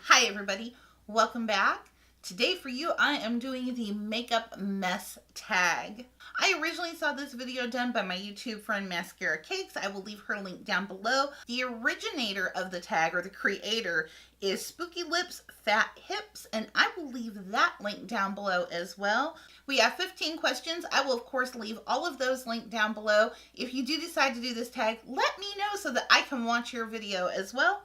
Hi everybody, welcome back. Today for you I am doing the makeup mess tag. I originally saw this video done by my YouTube friend MasKara Cakes. I will leave her link down below. The originator of the tag, or the creator, is Spooky Lips Fat Hips, and I will leave that link down below as well. We have 15 questions. I will of course leave all of those linked down below. If you do decide to do this tag, let me know so that I can watch your video as well.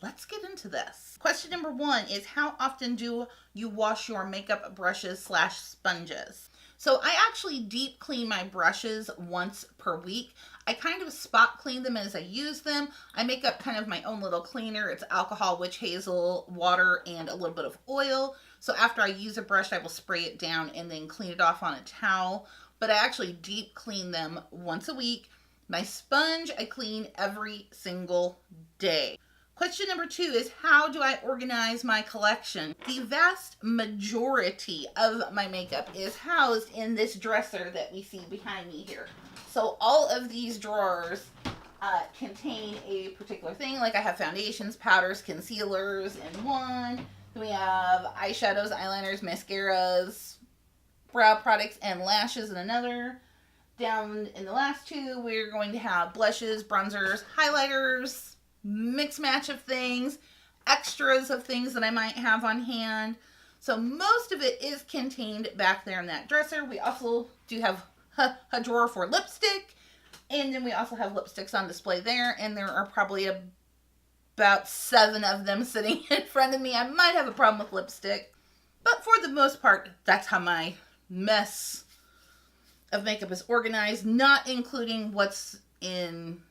Let's get into this. Question number 1 is, how often do you wash your makeup brushes / sponges? So I actually deep clean my brushes once per week. I kind of spot clean them as I use them. I make up kind of my own little cleaner. It's alcohol, witch hazel, water, and a little bit of oil. So after I use a brush, I will spray it down and then clean it off on a towel. But I actually deep clean them once a week. My sponge, I clean every single day. Question number 2 is, how do I organize my collection? The vast majority of my makeup is housed in this dresser that we see behind me here. So all of these drawers contain a particular thing. Like I have foundations, powders, concealers in one. Then we have eyeshadows, eyeliners, mascaras, brow products, and lashes in another. Down in the last two, we're going to have blushes, bronzers, highlighters, mix match of things, extras of things that I might have on hand. So most of it is contained back there in that dresser. We also do have a drawer for lipstick, and then we also have lipsticks on display there, and there are probably about 7 of them sitting in front of me. I might have a problem with lipstick, but for the most part, that's how my mess of makeup is organized, not including what's in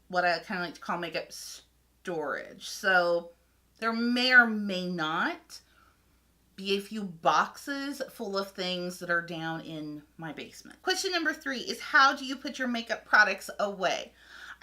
what I kind of like to call makeup storage. So there may or may not be a few boxes full of things that are down in my basement. Question number 3 is, how do you put your makeup products away?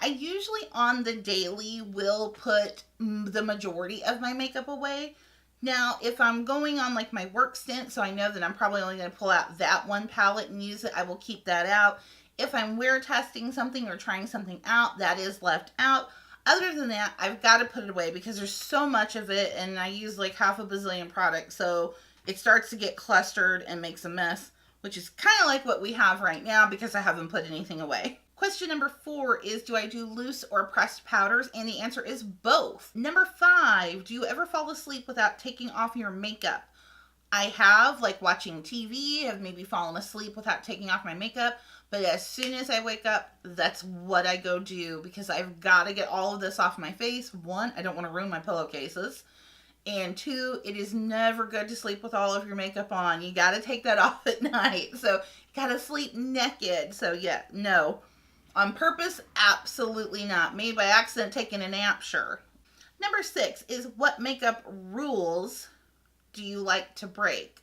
I usually on the daily will put the majority of my makeup away. Now, if I'm going on like my work stint, so I know that I'm probably only going to pull out that one palette and use it, I will keep that out. If I'm wear testing something or trying something out, that is left out. Other than that, I've got to put it away because there's so much of it, and I use like half a bazillion products, so it starts to get clustered and makes a mess, which is kind of like what we have right now because I haven't put anything away. Question number 4 is, do I do loose or pressed powders? And the answer is both. Number 5, do you ever fall asleep without taking off your makeup? I have, like watching TV, have maybe fallen asleep without taking off my makeup. But as soon as I wake up, that's what I go do because I've got to get all of this off my face. 1, I don't want to ruin my pillowcases. And 2, it is never good to sleep with all of your makeup on. You got to take that off at night. So you got to sleep naked. So yeah, no. On purpose, absolutely not. Maybe by accident taking a nap, sure. Number 6 is, what makeup rules do you like to break?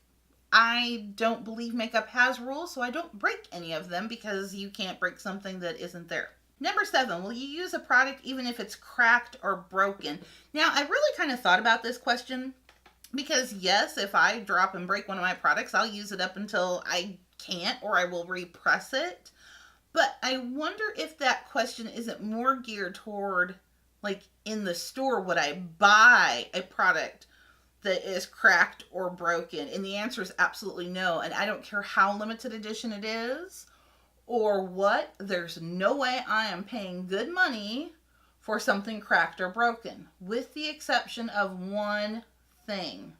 I don't believe makeup has rules, so I don't break any of them because you can't break something that isn't there. Number 7, will you use a product even if it's cracked or broken? Now, I really kind of thought about this question because yes, if I drop and break one of my products, I'll use it up until I can't, or I will repress it. But I wonder if that question isn't more geared toward, like, in the store, would I buy a product that is cracked or broken? And the answer is absolutely no. And I don't care how limited edition it is or what, there's no way I am paying good money for something cracked or broken, with the exception of one thing.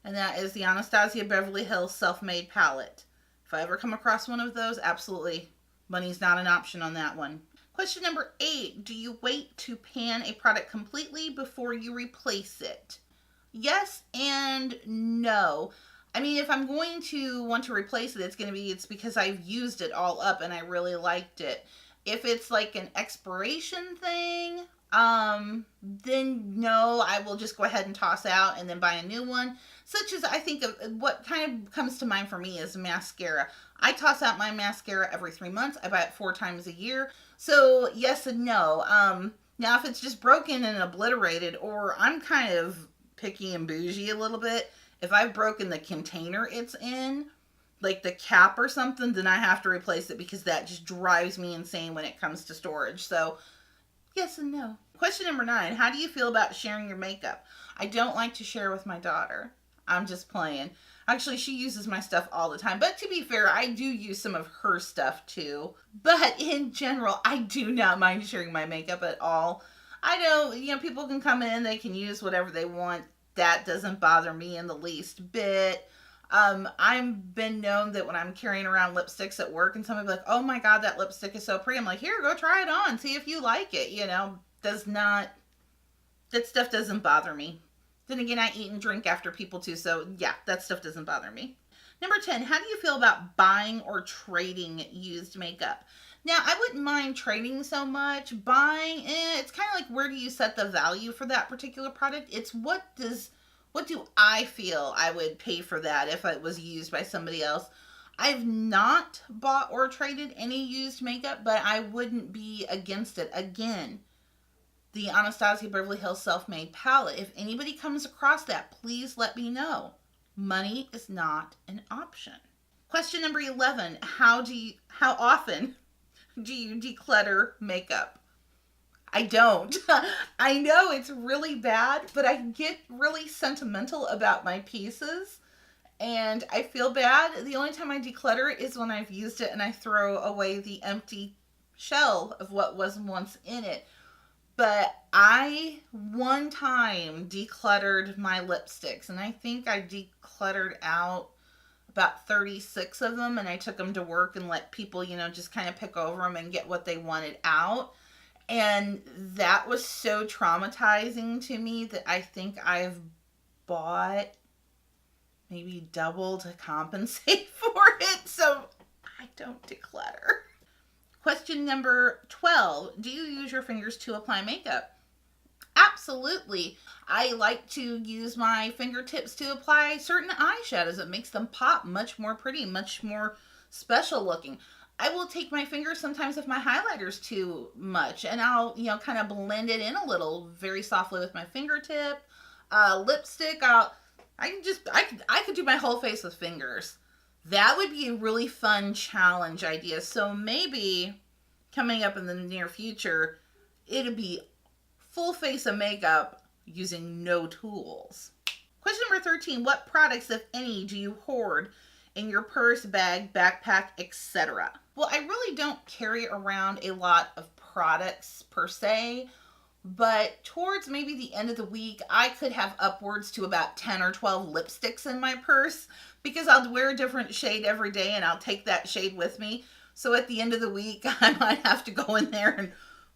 And that is the Anastasia Beverly Hills Self-Made Palette. If I ever come across one of those, absolutely, money's not an option on that one. Question number 8, do you wait to pan a product completely before you replace it? Yes and no. I mean, if I'm going to want to replace it, it's because I've used it all up and I really liked it. If it's like an expiration thing, then no, I will just go ahead and toss out and then buy a new one. Such as, I think of what kind of comes to mind for me is mascara. I toss out my mascara every 3 months. I buy it 4 times a year. So yes and no. Now if it's just broken and obliterated, or I'm kind of picky and bougie a little bit, if I've broken the container it's in, like the cap or something, then I have to replace it because that just drives me insane when it comes to storage. So Yes and no. Question number 9. How do you feel about sharing your makeup? I don't like to share with my daughter. I'm just playing. Actually, she uses my stuff all the time. But to be fair, I do use some of her stuff too. But in general, I do not mind sharing my makeup at all. I know, people can come in, they can use whatever they want. That doesn't bother me in the least bit. I've been known that when I'm carrying around lipsticks at work and somebody be like, oh my God, that lipstick is so pretty. I'm like, here, go try it on. See if you like it. That stuff doesn't bother me. Then again, I eat and drink after people too. So yeah, that stuff doesn't bother me. Number 10, how do you feel about buying or trading used makeup? Now, I wouldn't mind trading so much. Buying, it's kind of like, where do you set the value for that particular product? It's what do I feel I would pay for that if it was used by somebody else? I've not bought or traded any used makeup, but I wouldn't be against it. Again, the Anastasia Beverly Hills Self-Made Palette. If anybody comes across that, please let me know. Money is not an option. Question number 11. How often do you declutter makeup? I don't. I know it's really bad, but I get really sentimental about my pieces and I feel bad. The only time I declutter is when I've used it and I throw away the empty shell of what was once in it. But I one time decluttered my lipsticks and I think I decluttered out about 36 of them and I took them to work and let people, just kind of pick over them and get what they wanted out. And that was so traumatizing to me that I think I've bought maybe double to compensate for it. So I don't declutter. Question number 12. Do you use your fingers to apply makeup? Absolutely. I like to use my fingertips to apply certain eyeshadows. It makes them pop much more pretty, much more special looking. I will take my fingers sometimes if my highlighter's too much and I'll, kind of blend it in a little very softly with my fingertip. Lipstick, I could do my whole face with fingers. That would be a really fun challenge idea. So maybe coming up in the near future, it'll be full face of makeup using no tools. Question number 13. What products, if any, do you hoard in your purse, bag, backpack, etc.? Well, I really don't carry around a lot of products per se, but towards maybe the end of the week, I could have upwards to about 10 or 12 lipsticks in my purse because I'll wear a different shade every day and I'll take that shade with me. So at the end of the week, I might have to go in there and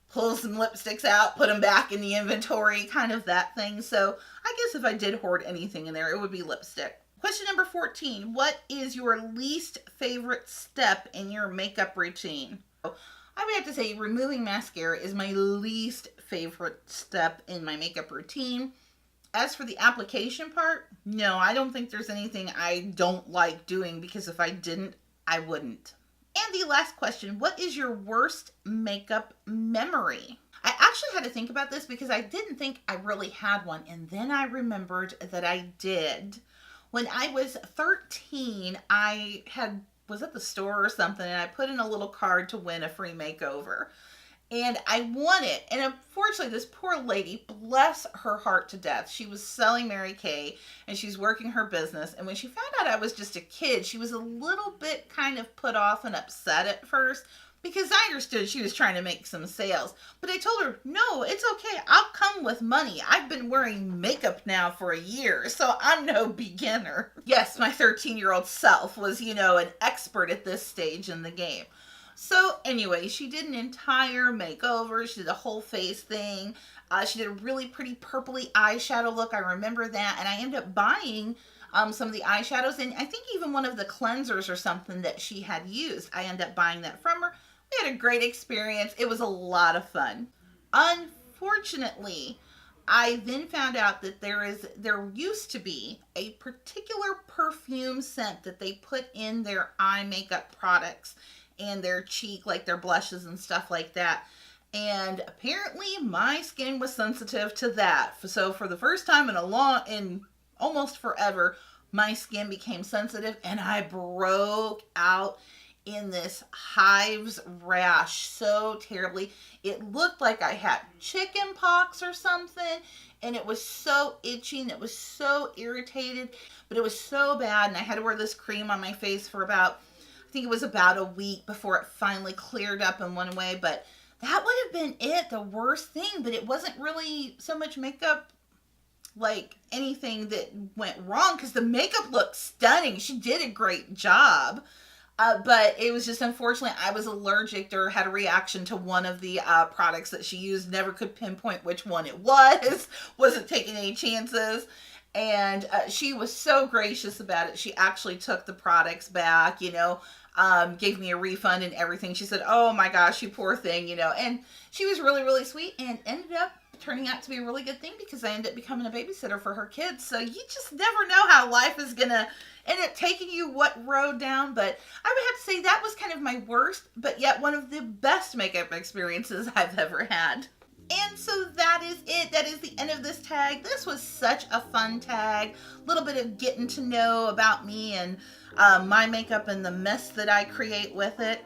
pull some lipsticks out, put them back in the inventory, kind of that thing. So I guess if I did hoard anything in there, it would be lipstick. Question number 14. What is your least favorite step in your makeup routine? I would have to say removing mascara is my least favorite step in my makeup routine. As for the application part, no, I don't think there's anything I don't like doing because if I didn't, I wouldn't. And the last question, what is your worst makeup memory? I actually had to think about this because I didn't think I really had one. And then I remembered that I did. When I was 13, I was at the store or something and I put in a little card to win a free makeover. And I won it. And unfortunately, this poor lady, bless her heart to death, she was selling Mary Kay and she's working her business. And when she found out I was just a kid, she was a little bit kind of put off and upset at first because I understood she was trying to make some sales. But I told her, no, it's okay. I'll come with money. I've been wearing makeup now for a year, so I'm no beginner. Yes, my 13-year-old self was, an expert at this stage in the game. So anyway, she did an entire makeover. She did a whole face thing. She did a really pretty purpley eyeshadow look. I remember that. And I ended up buying some of the eyeshadows. And I think even one of the cleansers or something that she had used. I ended up buying that from her. We had a great experience. It was a lot of fun. Unfortunately, I then found out that there used to be a particular perfume scent that they put in their eye makeup products and their cheek, like their blushes and stuff like that. And apparently my skin was sensitive to that. So for the first time in almost forever, my skin became sensitive and I broke out in this hives rash so terribly. It looked like I had chicken pox or something, and it was so itchy and it was so irritated, but it was so bad, and I had to wear this cream on my face for about, I think it was about a week before it finally cleared up and went away. But that would have been it, the worst thing. But it wasn't really so much makeup, like anything that went wrong, because the makeup looked stunning. She did a great job. But it was just, unfortunately, I was allergic or had a reaction to one of the products that she used. Never could pinpoint which one it was. Wasn't taking any chances. And she was so gracious about it. She actually took the products back, you know, gave me a refund and everything. She said, oh my gosh, you poor thing, you know. And she was really, really sweet, and ended up turning out to be a really good thing, because I ended up becoming a babysitter for her kids. So you just never know how life is going to end up taking you what road down. But I would have to say that was kind of my worst, but yet one of the best makeup experiences I've ever had. And so that is it. That is the end of this tag. This was such a fun tag. A little bit of getting to know about me and my makeup and the mess that I create with it.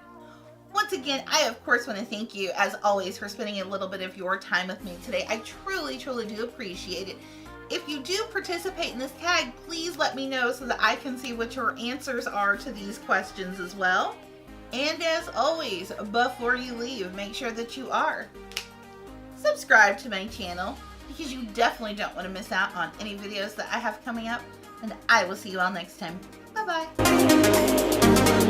Once again, I of course want to thank you, as always, for spending a little bit of your time with me today. I truly, truly do appreciate it. If you do participate in this tag, please let me know so that I can see what your answers are to these questions as well. And as always, before you leave, make sure that you are subscribed to my channel, because you definitely don't want to miss out on any videos that I have coming up. And I will see you all next time. Bye-bye.